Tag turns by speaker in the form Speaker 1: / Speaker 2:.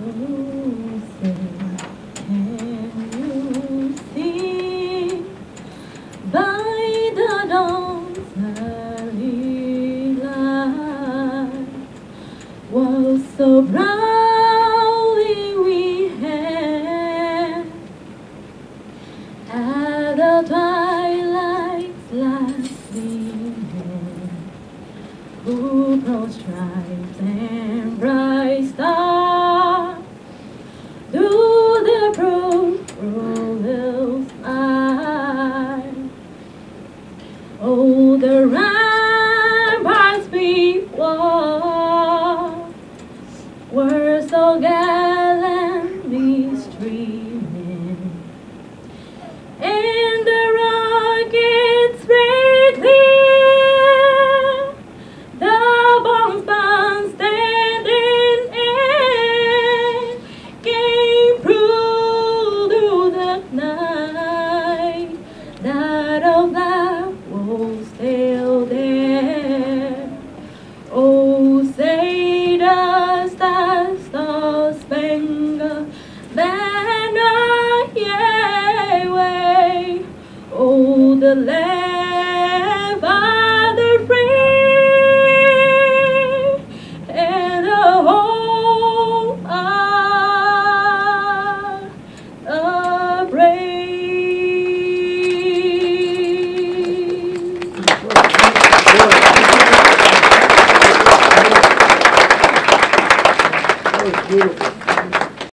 Speaker 1: Can you see by the dawn's early light was so proudly we had at the twilight's last gleaming, who brought stripes and bright stars through the perilous night. Oh, the ramparts we walked were so gallantly streaming, and the rockets spread clear, the bombs bound standing in, came through the night, that of black was still there. Oh, say does that star-spangled banner yet wave? Oh, the land of the free and the home of the brave.